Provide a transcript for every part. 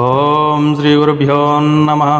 ఓం శ్రీ గురుభ్యో నమః.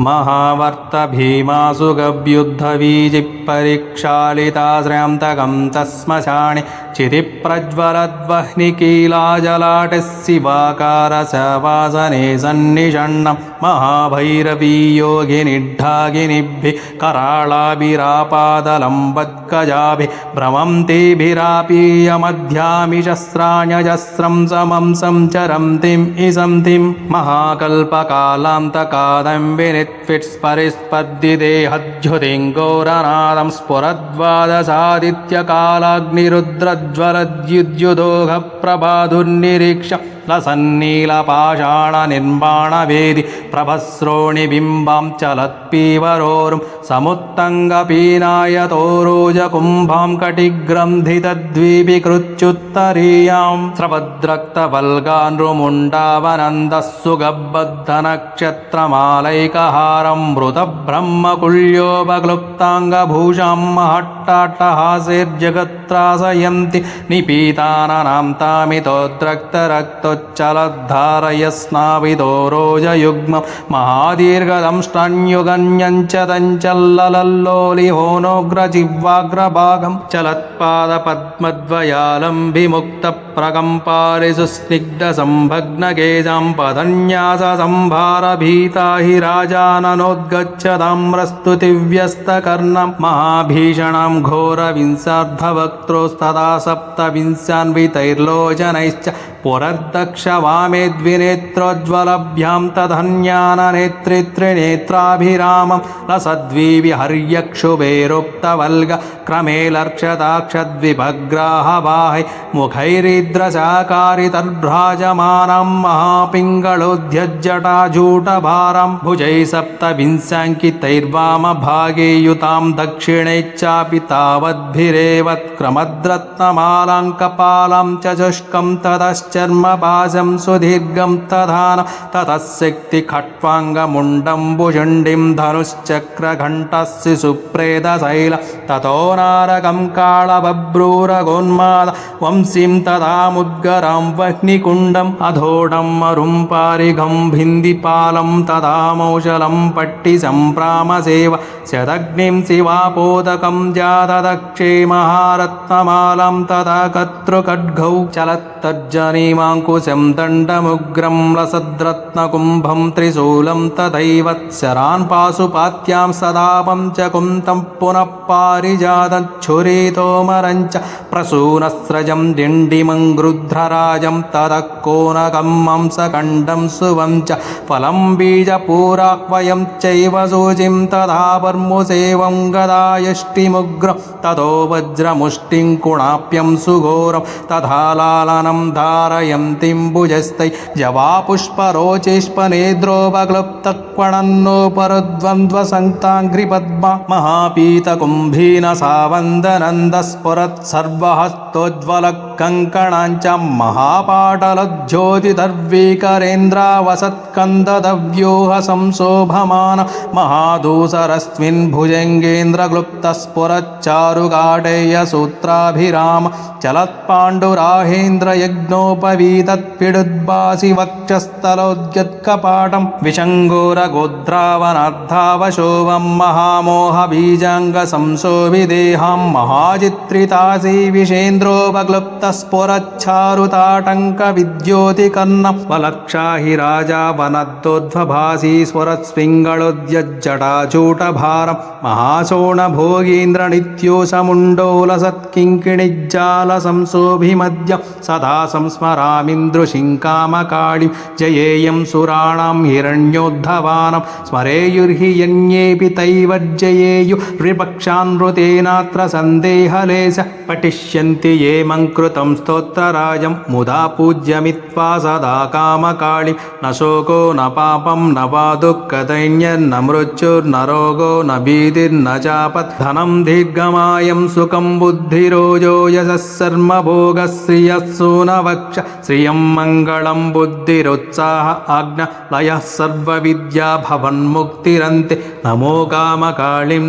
महावर्तभीमासुगव्युद्धवीजिपरीक्षालिताश्रयन्तकं तस्मशाणि चितिप्रज्वलद्वह्निकीलाजलाटिः शिवाकारसवासने सन्निषण्णं महाभैरवीयोगिनिड्ढागिनिभिः कराळाभिरापादलम्बद्गजाभिः भ्रमन्तीभिरापीयमध्यामिशस्राण्यजस्रं समं संचरन्तीम् इसन्तीं महाकल्पकालान्तकादं विनित्विट्स्परिस्पद्दिदेहद्युतिङ्गोरनादं स्फुरद्वादशादित्यकालाग्निरुद्रज्वलद्युद्युदोघप्रभाधुर्निरीक्ष लसन्नीलपाषाणनिर्माणवेदि प्रभस्रोणिबिम्बां चलत्पीवरोरुं समुत्तङ्गपीनायतोरोजकुम्भां कटिग्रन्थितद्वीपिकृत्युत्तरीयां स्रवद्रक्तवल्गानृमुण्डावनन्दः सुगबद्धनक्षत्रमालैकहारं मृतब्रह्मकुल्योपक्लुप्ताङ्गभूषां महट्टाट्टहासेर्जगत्त्रासयन्ति निपीताननां तामितोद्रक्तरक्तोच्चलद्धारयस्नावितो रोजयुग्मं महादीर्घदंष्ट्रण्युगन्यञ्च तञ्चल्लल्लोलिहोनोग्रजिह्वाग्रभागं चलत्पादपद्मद्वयालम्बिमुक्तप्रकम्पारिसुस्निग्धसंभग्नकेजां पदन्याससंभारभीता हि राजाननोद्गच्छताम्रस्तुतिव्यस्तकर्णं महाभीषणां घोरविंशार्धवक्त्रोस्तदा सप्तविंशान्वितैर्लोचनैश्च पुरर्दक्षवामे द्विनेत्रोज्ज्वलभ्यां तदन्याननेत्रे त्रिनेत्राभिरामं लसद्विविहर्यक्षुभेरोक्तवल्ग क्रमे लर्क्षताक्षद्विभग्राहवाहै मुखैरिद्रशाकारितर्भ्राजमानां महापिङ्गलोद्यज्जटाजूटभारां भुजैः सप्तविंशाङ्कितैर्वामभागे युतां दक्षिणैश्चापि तावद्भिरेवत्क्रमद्रत्नमालाङ्कपालां च शुष्कं ततश्चर्मपाशं सुदीर्घं तधान ततः शक्तिखट्वाङ्गमुण्डम्बुचण्डीं धनुश्चक्रघण्टस्य सुप्रेतशैल ततो नारकं कालबभ्रूरगोन्माद वंशीं तदामुद्गरां वह्निकुण्डम् अधोडं मरुं पारिघं भिन्दिपालं तदामौशलं पट्टिसम्प्रामसेव शतग्निं शिवापोदकं जातदक्षे महारत्नमालां तथा कर्तृखड्गौ चलत्तर्जनीमाङ्कुशं दण्डमुग्रं लसद्रत्नकुम्भं त्रिशूलं तथैव शरान् पाशुपात्यां सदा पञ्चकुन्तं पुनः पारिजातच्छुरितोमरञ्च प्रसूनस्रजं दिण्डिमङ्गृध्रराजं ततः कोनकं मंसखण्डं शुभं च फलं बीजपूराह्वयं चैव सूचिं तथा पर्मुसेवं गदायष्टिमुग्रं ततो वज्रमुष्टिं कुणाप्यं सुघोरं तथा लालनं धारयन्तीं भुजस्तै जवापुष्परोचेष्पनेद्रोपक्लुप्तक्वणन्नोपरुद्वन्द्वसङ्क्ताङ्घ्रिपद्मा महापीतकुम्भीन सावन्दनन्दस्फुरत्सर्वहस्तोज्ज्वलकङ्कणाञ्च महापाटलोज्योतिदर्वीकरेन्द्रावसत्कन्ददव्यूहसंशोभमान महादूसरस्मिन् भुजङ्गेन्द्रक्लुप्तस्फुरच्चारुकाटेयसूत्राभिराम चलत्पाण्डुराहेन्द्रयज्ञोपवीतत्पिडुद्भासि वक्षस्थलोद्यत्कपाटं विशङ्गोरगोद्रावणाद्धावशोभं महामोहबीजाङ्गसंशोभिदेहां महाचित्रितासी विषेन्द्रोपक्लुप्तस्फुरच्छारुताटङ्कविद्योतिकर्णं वलक्षाहि राजा वनद्दोद्भभासि स्वरत्स्पिङ्गलोद्यज्जटाचूटभारं महाशोणभोगीन्द्रनित्योसमुण्डोलसत्किङ्किणिज्जालसंशोभिमद्य सदा संस्मरामिन्द्रुशिङ्कामकाळीं जयेयं सुराणां हिरण्योद्धवानं स्मरेयुर्हि यन्येऽपि तैवर्जयेयु विपक्षान्नृतेनात्र सन्देहलेश पठिष्यन्ति ये मङ्कृतं स्तोत्रराजं मुदा पूज्यमित्वा सदा कामकाळीं न शोको न पापं न वा दुःखदैन्यर्न मृत्युर्न रोगो न भीतिर्न चापद्धनं दीर्घमायं सुखं बुद्धिरोजो यशः सर्वभोगश्रियस्सु न वक्ष श्रियं मङ्गलं बुद्धिरुत्साह आज्ञलयः सर्वविद्या भवन्मुक्तिरन्ते नमो कामकाळीं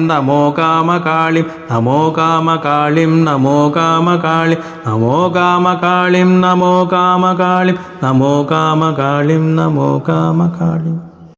నమో కామకాళిం నమో కామకాళి నమో కామకాళిం నమో కామకాళిం నమో కామకాళిం నమో కామకాళిం